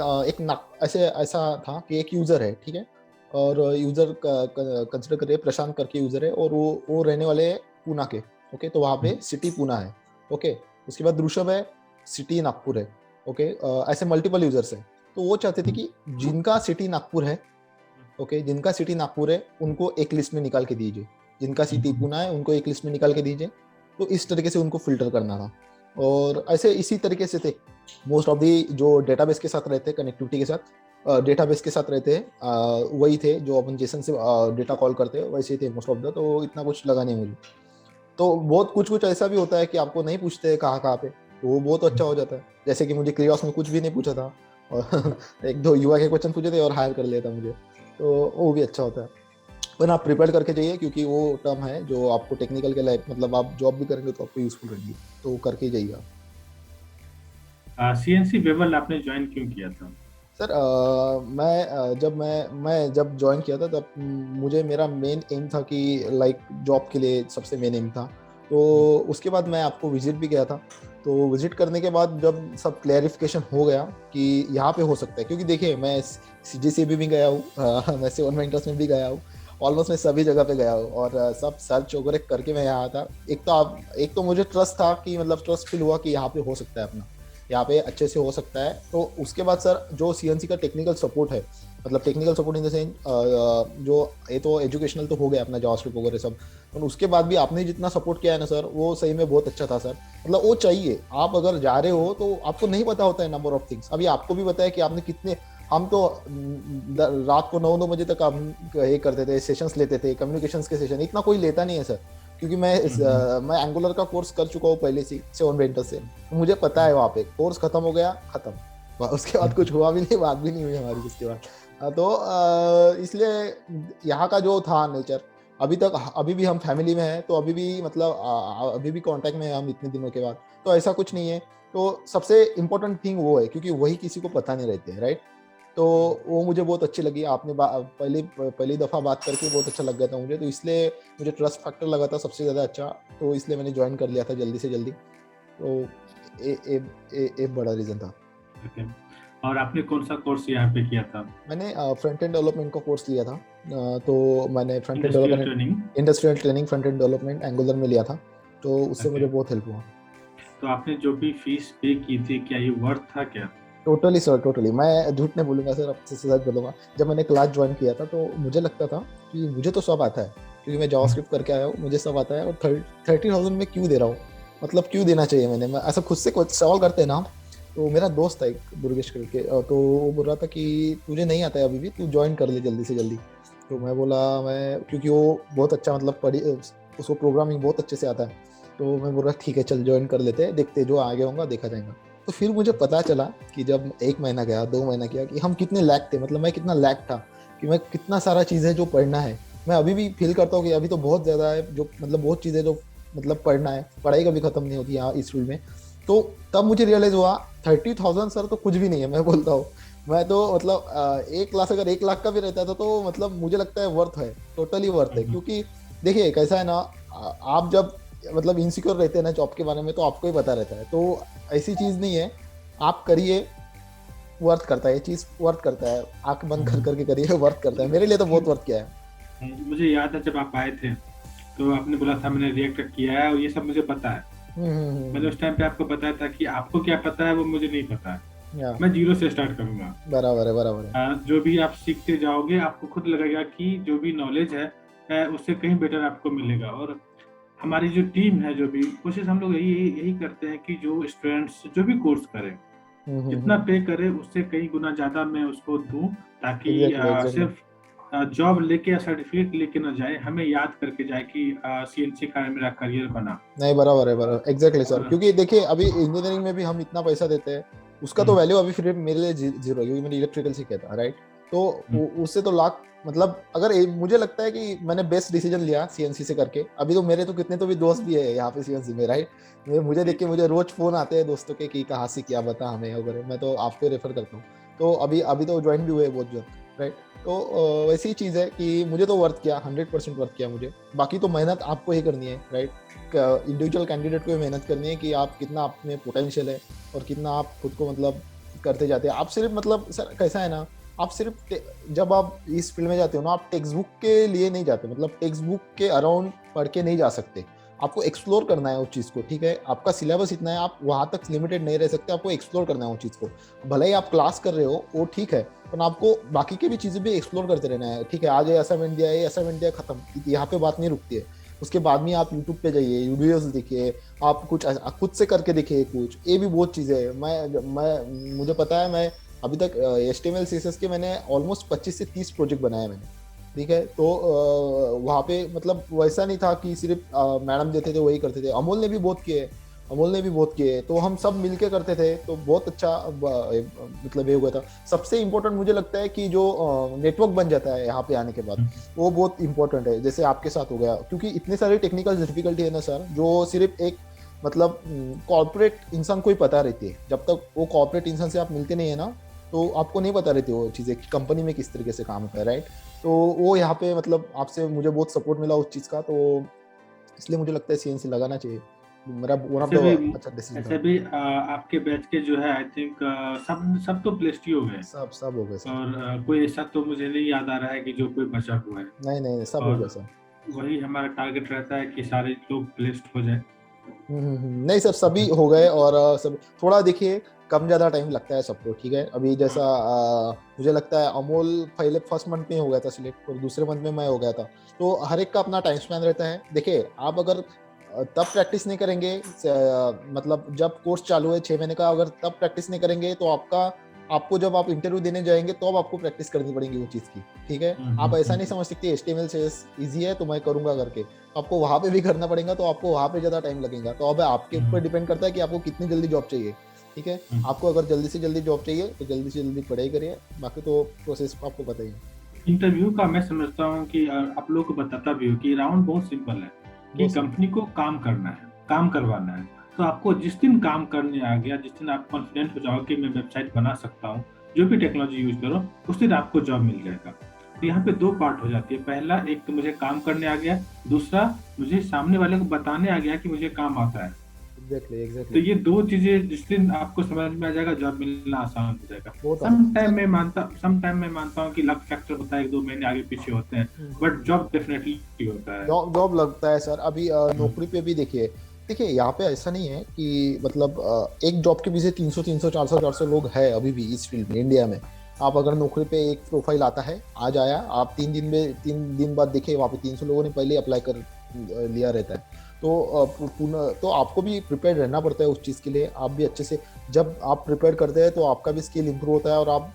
ऐसे ऐसा था कि एक यूजर है। ठीक है, और यूजर कंसिडर करिए प्रशांत करके यूजर है, और वो रहने वाले हैं पूना के। ओके, तो वहाँ पे सिटी पूना है। ओके, उसके बाद ऋषभ है, सिटी नागपुर है। ओके, ऐसे मल्टीपल यूजर्स है। तो वो चाहते थे कि जिनका सिटी नागपुर है, ओके, जिनका सिटी नागपुर है उनको एक लिस्ट में निकाल के दीजिए, जिनका सिटी पुणे है उनको एक लिस्ट में निकाल के दीजिए। तो इस तरीके से उनको फिल्टर करना था। और ऐसे इसी तरीके से थे मोस्ट ऑफ दी जो डेटाबेस के साथ रहते, कनेक्टिविटी के साथ डेटाबेस के साथ रहते हैं, वही थे जो अपन जेसन से डेटा कॉल करते हैं, वैसे ही थे मोस्ट ऑफ द। तो इतना कुछ लगा नहीं मुझे। तो बहुत कुछ कुछ ऐसा भी होता है कि आपको नहीं पूछते कहाँ कहाँ पे, तो वो बहुत अच्छा हो जाता है। जैसे कि मुझे क्रियास में कुछ भी नहीं पूछा था और 1 2 युवा के क्वेश्चन पूछे थे और हायर कर लिया था मुझे, तो वो भी अच्छा होता है। पर आप प्रिपेयर करके जाइए, क्योंकि वो टर्म है जो आपको टेक्निकल के लाइफ, मतलब आप जॉब भी करेंगे तो आपको यूजफुल रहेंगी, तो करके ही जाइए आप।
सीएनसी वेवल आपने ज्वाइन क्यों किया था?
सर मैं जब ज्वाइन किया था तब मुझे मेरा मेन एम था कि लाइक जॉब के लिए सबसे मेन एम था। तो उसके बाद मैं आपको विजिट भी गया था। तो विजिट करने के बाद जब सब क्लैरिफिकेशन हो गया कि यहाँ पे हो सकता है, क्योंकि देखिए मैं सीजीसीबी भी गया हूँ, मैं सेवन मेंटर्स में भी गया हूँ, ऑलमोस्ट मैं सभी जगह पे गया हूँ, और सब सर्च वगैरह करके मैं यहाँ था। एक तो मुझे ट्रस्ट था कि मतलब ट्रस्ट फील हुआ कि यहाँ पे हो सकता है अपना, यहाँ पे अच्छे से हो सकता है। तो उसके बाद सर जो सीएनसी का टेक्निकल सपोर्ट है, मतलब technical support in the sense जो ये तो एजुकेशनल तो हो गया अपना जावास्क्रिप्ट वगैरह सब, और उसके बाद भी आपने जितना सपोर्ट किया है ना सर, वो सही में बहुत अच्छा था सर। मतलब वो चाहिए, आप अगर जा रहे हो तो आपको नहीं पता होता है नंबर ऑफ थिंग्स। अभी आपको भी पता है कि आपने कितने, हम तो रात को 9 9 बजे तक हम ये करते थे, सेशंस लेते थे, कम्युनिकेशंस के सेशन, इतना कोई लेता नहीं है सर, क्योंकि मैं एंगुलर का कोर्स कर चुका हूँ पहले से सेवन वेंटर से, तो मुझे पता है वहाँ पे कोर्स खत्म हो गया, खत्म, उसके बाद कुछ हुआ भी नहीं, बात भी नहीं हुई हमारी उसके बाद। तो इसलिए यहाँ का जो था नेचर, अभी भी हम फैमिली में हैं, तो अभी भी मतलब अभी भी कांटेक्ट में हैं हम इतने दिनों के बाद। तो ऐसा कुछ नहीं है। तो सबसे इम्पोर्टेंट थिंग वो है, क्योंकि वही किसी को पता नहीं रहते हैं, राइट। तो वो मुझे बहुत अच्छी लगी, आपने पहली दफ़ा बात करके बहुत अच्छा लग गया था मुझे, तो इसलिए मुझे ट्रस्ट फैक्टर लगा था सबसे ज़्यादा अच्छा, तो इसलिए मैंने ज्वाइन कर लिया था जल्दी से जल्दी। तो एक बड़ा रीज़न था।
ओके। और आपने कौन सा कोर्स यहाँ पे किया था?
मैंने फ्रंट एंड डेवलपमेंट का कोर्स लिया था। तो मैंने front end
industrial
development,
training.
Industrial training front end development angular में लिया था, तो उससे
ओके।
मुझे बहुत हेल्प हुआ।
तो आपने जो भी फीस पे की थी, क्या ये वर्थ था क्या?
टोटली सर, टोटली, मैं झूठ नहीं बोलूंगा सर, आपसे सच बोलूंगा। जब मैंने क्लास ज्वाइन किया था तो मुझे लगता था कि मुझे तो सब आता है, क्योंकि मैं जावास्क्रिप्ट करके आया हूँ, मुझे सब आता है, और 30,000 में क्यों दे रहा हूँ, मतलब क्यों देना चाहिए मैंने, मैं ऐसा खुद से कुछ सवाल करते हैं ना। तो मेरा दोस्त था एक दुर्गेश करके, तो वो बोल रहा था कि तुझे नहीं आता है अभी भी, तू ज्वाइन कर ले जल्दी से जल्दी। तो मैं बोला, मैं क्योंकि वो बहुत अच्छा मतलब पढ़ी, उसको प्रोग्रामिंग बहुत अच्छे से आता है, तो मैं बोल रहा ठीक है चल ज्वाइन कर लेते हैं, देखते जो आगे होगा देखा जाएगा। तो फिर मुझे पता चला कि जब 1 महीना गया, 2 महीना किया, कि हम कितने लैक थे, मतलब मैं कितना लैक था, कि मैं कितना सारा चीज़ है जो पढ़ना है। मैं अभी भी फील करता हूँ कि अभी तो बहुत ज़्यादा है, जो मतलब बहुत चीज़ें जो मतलब पढ़ना है, पढ़ाई कभी खत्म नहीं होती यहाँ इस फील्ड में। तो तब मुझे रियलाइज हुआ 30,000 सर तो कुछ भी नहीं है, मैं बोलता हूँ। मैं तो मतलब एक क्लास अगर 1 लाख का भी रहता था तो मतलब मुझे लगता है वर्थ है, टोटली वर्थ है। क्योंकि देखिए कैसा है ना, आप जब मतलब इनसिक्योर रहते हैं ना जॉब के बारे में, तो आपको ही पता रहता है, तो ऐसी चीज़ नहीं है, आप करिए, वर्थ करता है, ये चीज़ वर्थ करता है, आंख बंद कर करके करिए, वर्थ करता है, मेरे लिए तो बहुत वर्थ किया है।
मुझे याद है जब आप आए थे तो आपने बोला था मैंने रिएक्ट किया है और ये सब मुझे पता है। मैंने
हम्म।
उस टाइम पे आपको बताया था कि आपको क्या पता है वो मुझे नहीं पता है।
या
मैं जीरो से स्टार्ट करूंगा।
बराबर है, बराबर है।
जो भी आप सीखते जाओगे आपको खुद लगेगा कि जो भी नॉलेज है उससे कहीं बेटर आपको मिलेगा। और हमारी जो टीम है, जो भी कोशिश हम लोग यही यही करते हैं कि जो स्टूडेंट्स जो भी कोर्स करें, जितना
हम्म।
पे करे उससे कई गुना ज़्यादा मैं उसको दूं, ताकि
एग्जैक्टली, एग्जैक्टली।
सिर्फ जॉब लेके या सर्टिफिकेट लेके ना जाए, हमें याद करके जाए कि सीएनसी का मेरा करियर बना।
नहीं, बराबर है, बराबर, एग्जैक्टली सर,
और
क्योंकि देखिए अभी इंजीनियरिंग में भी हम इतना पैसा देते हैं, उसका तो
हम्म,
वैल्यू अभी फिर मेरे लिए जीरो है, क्योंकि मैंने इलेक्ट्रिकल सीखा था, राइट। तो
हम्म,
उससे तो लाख, मतलब अगर मुझे लगता है कि मैंने बेस्ट डिसीजन लिया सीएनसी से करके। अभी तो मेरे तो कितने तो भी दोस्त भी है यहाँ पे सीएनसी में, राइट। मुझे देख
जी,
के मुझे रोज फोन आते हैं दोस्तों के कि कहाँ से किया, बता हमें वगैरह, मैं तो आपको रेफर करता हूँ। तो अभी अभी तो ज्वाइन भी हुए बहुत जन, राइट। तो वैसी ही चीज़ है कि मुझे तो वर्थ किया, 100% वर्थ किया मुझे। बाकी तो मेहनत आपको ही करनी है, राइट। इंडिविजुअल कैंडिडेट को मेहनत करनी है कि आप कितना आप में पोटेंशियल है, और कितना आप खुद को मतलब करते जाते हैं। आप सिर्फ मतलब सर कैसा है ना, आप सिर्फ जब आप इस फील्ड में जाते हो ना, आप टेक्स्ट बुक के लिए नहीं जाते, मतलब टेक्स्ट बुक के अराउंड पढ़ के नहीं जा सकते। आपको एक्सप्लोर करना है उस चीज़ को, ठीक है। आपका सिलेबस इतना है, आप वहाँ तक लिमिटेड नहीं रह सकते, आपको एक्सप्लोर करना है उस चीज़ को। भले ही आप क्लास कर रहे हो वो ठीक है, पर आपको बाकी की भी चीज़ें भी एक्सप्लोर करते रहना है, ठीक है। आज ये असाइनमेंट दिया है, असाइनमेंट दिया, खत्म, यहाँ पे बात नहीं रुकती है। उसके बाद में आप यूट्यूब पे जाइए, वीडियोस देखिए, आप कुछ खुद से करके देखिए कुछ, ये भी बहुत चीज़ें है। मैं मुझे पता है, मैं अभी तक HTML CSS के मैंने ऑलमोस्ट 25 से 30 प्रोजेक्ट बनाए मैंने, ठीक है। तो वहाँ पे मतलब वैसा नहीं था कि सिर्फ मैडम देते थे वही करते थे, अमोल ने भी बहुत किए, अमोल ने भी बहुत किए, तो हम सब मिलके करते थे, तो बहुत अच्छा मतलब ये हुआ था। सबसे इम्पोर्टेंट मुझे लगता है कि जो नेटवर्क बन जाता है यहाँ पे आने के बाद, वो बहुत इंपॉर्टेंट है, जैसे आपके साथ हो गया, क्योंकि इतने सारे टेक्निकल डिफिकल्टी है ना सर, जो सिर्फ एक मतलब कॉर्पोरेट इंसान को ही पता रहती है। जब तक वो कॉर्पोरेट इंसान से आप मिलते नहीं है ना, तो आपको नहीं पता रहती वो चीज़ें कि कंपनी में किस तरीके से काम होता है, राइट। तो वो यहाँ पे मतलब आपसे मुझे बहुत सपोर्ट मिला उस चीज़ का, तो इसलिए मुझे लगता है सीएनसी लगाना चाहिए। मेरा वन ऑफ
ऐसे भी
द अच्छा डिसीजन
ऐसे
था।
भी आपके बैच के जो है आई थिंक सब सब तो प्लेस्ड ही हो गए।
सब हो गए सर।
और कोई ऐसा तो मुझे नहीं याद आ रहा है कि जो कोई बचा हुआ है।
नहीं नहीं, सब हो
और
गए सर।
वही हमारा टारगेट रहता है कि सारे लोग प्लेस्ड हो जाए।
नहीं सर, सभी हो गए, और सब थोड़ा देखिए कम ज़्यादा टाइम लगता है सबको, ठीक है। अभी जैसा मुझे लगता है अमोल पहले फर्स्ट मंथ में हो गया था सिलेक्ट, और दूसरे मंथ में मैं हो गया था। तो हर एक का अपना टाइम स्पैन रहता है। देखिए आप अगर तब प्रैक्टिस नहीं करेंगे, मतलब जब कोर्स चालू है 6 महीने का, अगर तब प्रैक्टिस नहीं करेंगे तो आपको जब आप इंटरव्यू देने जाएंगे तो अब आपको प्रैक्टिस करनी पड़ेगी वो चीज़ की, ठीक है। आप ऐसा नहीं समझ सकते HTML से ईजी है तो मैं करूंगा करके, आपको वहां पे भी करना पड़ेगा, तो आपको वहां पे ज्यादा टाइम लगेगा। तो अब आपके ऊपर डिपेंड करता है कि आपको कितनी जल्दी जॉब चाहिए, ठीक है। आपको अगर जल्दी से जल्दी जॉब चाहिए तो जल्दी से जल्दी पढ़ाई करिए, बाकी तो प्रोसेस आपको पता ही है।
इंटरव्यू का मैं समझता हूँ कि आप लोगों को बताता भी हूँ कि राउंड बहुत सिंपल है कि
बहुत सिंपल।
कंपनी को काम करना है, काम करवाना है। तो आपको जिस दिन काम करने आ गया, जिस दिन आप कॉन्फिडेंट हो जाओ कि मैं वेबसाइट बना सकता हूँ, जो भी टेक्नोलॉजी यूज करो, उस दिन आपको जॉब मिल जाएगा। तो यहाँ पे दो पार्ट हो जाती है, पहला एक तो मुझे काम करने आ गया, दूसरा मुझे सामने वाले को बताने आ गया कि मुझे काम आता है।
एग्जैक्टली
तो
एग्जैक्टली।
ये दो चीजें जिस दिन आपको समझ में आ जाएगा, जॉब मिलना आसान हो जाएगा।
बहुत आसान सर।
सम टाइम मैं मानता हूँ कि लक फैक्टर होता है, 1-2 महीने आगे पीछे होते हैं, बट जॉब डेफिनेटली होता है।
जॉब जॉब लगता है सर। अभी
हम्म।
नौकरी पे भी देखिए, देखिए यहाँ पे ऐसा नहीं है कि मतलब एक जॉब के पीछे 300 400 लोग हैं अभी भी इस फील्ड में इंडिया में। आप अगर नौकरी पे एक प्रोफाइल आता है, आज आया, आप 3 दिन बाद देखिए वहाँ पे 300 लोगों ने पहले अप्लाई कर लिया रहता है। तो तो आपको भी प्रिपेयर रहना पड़ता है उस चीज़ के लिए। आप भी अच्छे से, जब आप प्रिपेयर करते हैं तो आपका भी स्किल इंप्रूव होता है और आप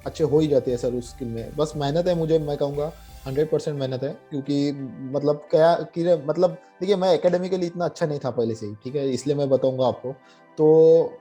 अच्छे हो ही जाते हैं सर उस स्किल में। बस मेहनत है, मुझे मैं कहूँगा 100% मेहनत है। क्योंकि मतलब क्या कि मतलब देखिए, मैं एकेडमिकली इतना अच्छा नहीं था पहले से ही, ठीक है, इसलिए मैं बताऊंगा आपको। तो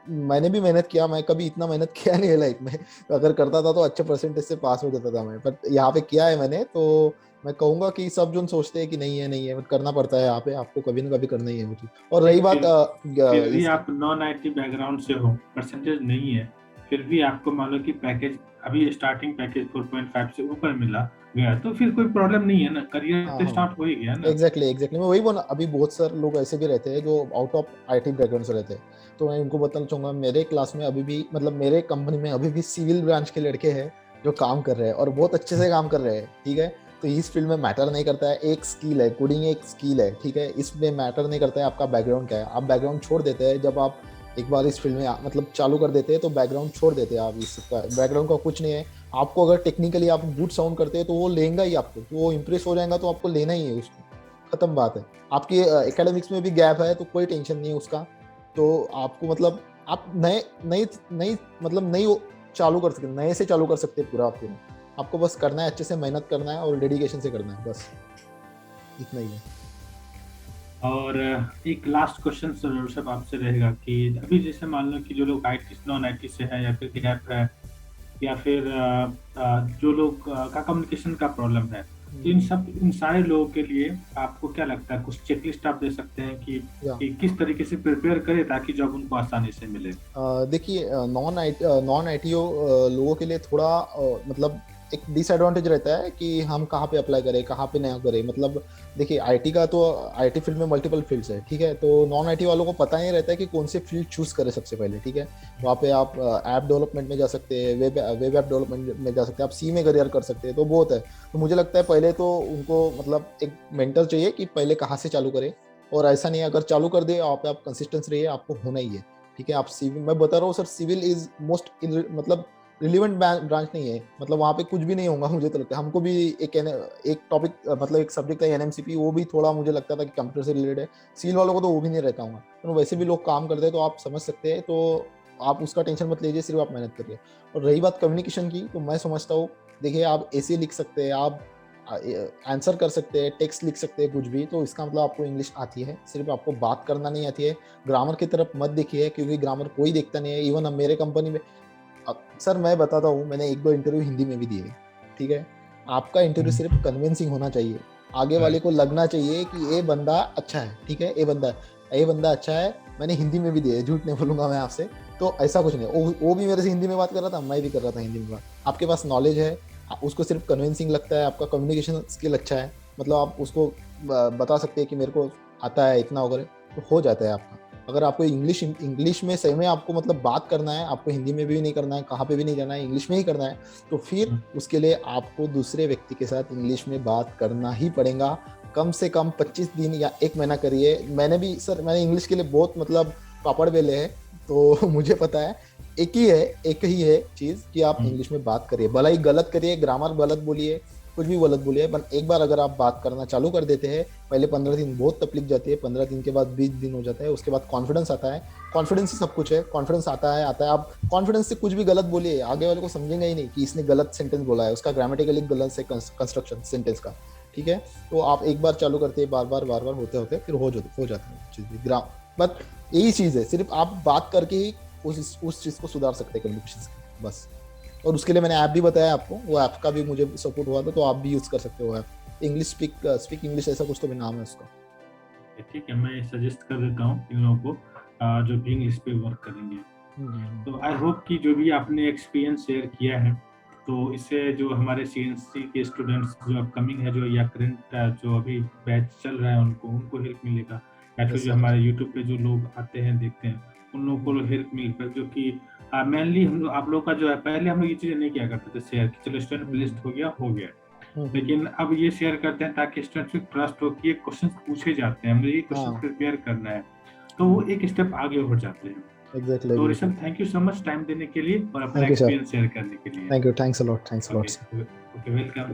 मैंने भी मेहनत किया, मैं कभी इतना मेहनत किया नहीं है लाइफ में। अगर करता था तो अच्छे परसेंटेज से पास हो जाता था मैं, बट यहाँ पे किया है मैंने। तो मैं कहूंगा कि सब जो सोचते हैं कि नहीं है नहीं है, बट करना पड़ता है यहाँ पे, आपको कभी ना कभी करना ही है वो चीज़। और रही
नहीं,
बात
फिर भी
इसकी।
आप नॉन आईटी बैकग्राउंड से हो, परसेंटेज नहीं है, फिर भी आपको मान लो कि पैकेज अभी स्टार्टिंग पैकेज 4.5 से ऊपर मिला गया, तो फिर कोई प्रॉब्लम नहीं है ना, करियर
हाँ
तो
हाँ,
स्टार्ट हो ही गया ना।
एग्जैक्टली एग्जैक्टली, मैं वही बोला। अभी बहुत सारे लोग ऐसे भी रहते हैं जो आउट ऑफ आईटी बैकग्राउंड से रहते हैं। तो मैं उनको बताना चाहूंगा, मेरे क्लास में अभी भी, मतलब मेरे कंपनी में अभी भी सिविल ब्रांच के लड़के हैं जो काम कर रहे हैं और बहुत अच्छे से काम कर रहे हैं, ठीक है। तो इस फील्ड में मैटर नहीं करता है, एक स्किल है, कोडिंग एक स्किल है, ठीक है। इसमें मैटर नहीं करता है आपका बैकग्राउंड क्या है। आप बैकग्राउंड छोड़ देते हैं जब आप एक बार इस फील्ड में मतलब चालू कर देते हैं, तो बैकग्राउंड छोड़ देते हैं आप। इसका बैकग्राउंड का कुछ नहीं है। आपको अगर टेक्निकली आप गुड साउंड करते हैं तो वो लेगा ही आपको, तो वो इंप्रेस हो जाएगा, तो आपको लेना ही है उसको। खत्म बात है। आपकी एकेडमिक्स में भी गैप है तो कोई टेंशन नहीं है उसका। तो आपको मतलब आप नए नई नई मतलब नई चालू कर सकते, नए से चालू कर सकते हैं पूरा आप पूरा। आपको बस करना है, अच्छे से मेहनत करना है और डेडिकेशन से करना है, बस इतना ही है।
और एक लास्ट क्वेश्चन सर आपसे रहेगा कि अभी जैसे मान लो कि जो लोग आईटी नॉन आईटी से है, या फिर गैप है, या फिर जो लोग का कम्युनिकेशन का प्रॉब्लम है, तो इन सारे लोगों के लिए आपको क्या लगता है, कुछ चेकलिस्ट आप दे सकते हैं
या
कि किस तरीके से प्रिपेयर करें ताकि जॉब उनको आसानी से मिले।
देखिए, नॉन आईटीओ लोगों के लिए थोड़ा मतलब एक डिसएडवांटेज रहता है कि हम कहाँ पे अप्लाई करें, कहाँ पे ना करें। मतलब देखिए, आईटी का तो आईटी फील्ड में मल्टीपल फील्ड्स है, ठीक है। तो नॉन आईटी वालों को पता नहीं रहता है कि कौन से फील्ड चूज करें सबसे पहले, ठीक है। वहाँ पे आप ऐप डेवलपमेंट में जा सकते हैं, वेब ऐप डेवलपमेंट में जा सकते हैं, आप सी में करियर कर सकते हैं, तो बहुत है। तो मुझे लगता है पहले तो उनको मतलब एक मेंटर चाहिए कि पहले कहाँ से चालू करें। और ऐसा नहीं है, अगर चालू कर दे आप कंसिस्टेंस रहिए, आपको होना ही है, ठीक है। आप सिविल, मैं बता रहा हूँ सर, सिविल इज मोस्ट मतलब रिलीवेंट ब्रांच नहीं है। मतलब वहाँ पे कुछ भी नहीं होगा मुझे तो लगता है। हमको भी एक टॉपिक मतलब एक सब्जेक्ट था एनएमसीपी, वो भी थोड़ा मुझे लगता था कि कंप्यूटर से रिलेटेड है। सिविल वालों को तो वो भी नहीं रहता होगा, तो वैसे भी लोग काम करते हैं, तो आप समझ सकते हैं। तो आप उसका टेंशन मत लीजिए, सिर्फ आप मेहनत करिए। और रही बात कम्युनिकेशन की, तो मैं समझता हूँ, देखिए आप ऐसे लिख सकते हैं, आप आंसर कर सकते हैं, टेक्स्ट लिख सकते हैं, कुछ भी। तो इसका मतलब आपको इंग्लिश आती है, सिर्फ आपको बात करना नहीं आती है। ग्रामर की तरफ मत देखिए, क्योंकि ग्रामर कोई देखता नहीं है। इवन अब मेरे कंपनी में, अब सर मैं बताता हूँ, मैंने एक दो इंटरव्यू हिंदी में भी दिए, ठीक है। आपका इंटरव्यू सिर्फ कन्विंसिंग होना चाहिए, आगे वाले को लगना चाहिए कि ये बंदा अच्छा है, ठीक है, ये बंदा अच्छा है। मैंने हिंदी में भी दिए, झूठ नहीं बोलूंगा मैं आपसे। तो ऐसा कुछ नहीं, वो भी मेरे से हिंदी में बात कर रहा था, मैं भी कर रहा था हिंदी में बात। आपके पास नॉलेज है, उसको सिर्फ कन्विंसिंग लगता है, आपका कम्युनिकेशन स्किल अच्छा है, मतलब आप उसको बता सकते हैं कि मेरे को आता है इतना वगैरह, तो हो जाता है आपका। अगर आपको इंग्लिश इंग्लिश में सही में आपको मतलब बात करना है, आपको हिंदी में भी नहीं करना है, कहाँ पे भी नहीं जाना है, इंग्लिश में ही करना है, तो फिर उसके लिए आपको दूसरे व्यक्ति के साथ इंग्लिश में बात करना ही पड़ेगा। कम से कम 25 दिन या एक महीना करिए। मैंने भी सर, मैंने इंग्लिश के लिए बहुत मतलब पापड़ बेले हैं, तो मुझे पता है। एक ही है चीज कि आप इंग्लिश में बात करिए, भला ही गलत करिए, ग्रामर गलत बोलिए, कुछ भी गलत बोलिए, पर एक बार अगर आप बात करना चालू कर देते हैं, पहले 15 दिन बहुत तकलीफ जाती है, 15 दिन के बाद 20 दिन हो जाता है, उसके बाद कॉन्फिडेंस आता है। कॉन्फिडेंस ही सब कुछ है, कॉन्फिडेंस आता है। आप कॉन्फिडेंस से कुछ भी गलत बोलिए, आगे वाले को समझेंगे ही नहीं कि इसने गलत सेंटेंस बोला है, उसका ग्रामेटिकली गलत से कंस्ट्रक्शन सेंटेंस का, ठीक है। तो आप एक बार चालू करते हैं, बार बार होते होते फिर हो जाता है चीज़ ग्राम। बट यही चीज़ है, सिर्फ आप बात करके ही उस चीज़ को सुधार सकते हैं, कम्युनिकेशन बस। और उसके लिए मैंने ऐप भी बताया आपको, वो ऐप का भी मुझे सपोर्ट हुआ था, तो आप भी यूज कर सकते हो ऐप। इंग्लिश स्पीक इंग्लिश ऐसा कुछ तो भी नाम है उसका।
ठीक है, मैं सजेस्ट कर देता हूँ इन लोगों को जो भी इंग्लिश पे वर्क करेंगे। तो आई होप कि जो भी आपने एक्सपीरियंस शेयर किया है, तो इससे जो हमारे सीएनसी के स्टूडेंट्स जो अपकमिंग है, जो या करंट जो अभी बैच चल रहा है, उनको हेल्प मिलेगा, या फिर
यस
जो
सर।
हमारे यूट्यूब पे जो लोग आते हैं देखते हैं उन लोगों को हेल्प मिलेगा। जो कि मेनली हम लोग आप लोग का जो है, पहले हम लोग ये चीज़ें नहीं किया करते थे शेयर कि चलो स्टूडेंट लिस्ट हो गया, लेकिन अब ये शेयर करते हैं ताकि स्टूडेंट्स को ट्रस्ट हो कि ये क्वेश्चन पूछे जाते हैं, मुझे ये क्वेश्चन
हाँ
प्रिपेयर करना है, तो वो एक स्टेप आगे हो जाते हैं।
एग्जैक्टली
तो
exactly.
Rishabh, thank you so much time देने के लिए और अपना
thank you sir.
Experience share करने के लिए।
Thank you, thanks a lot, thanks a lot
okay,
sir.
Okay, welcome.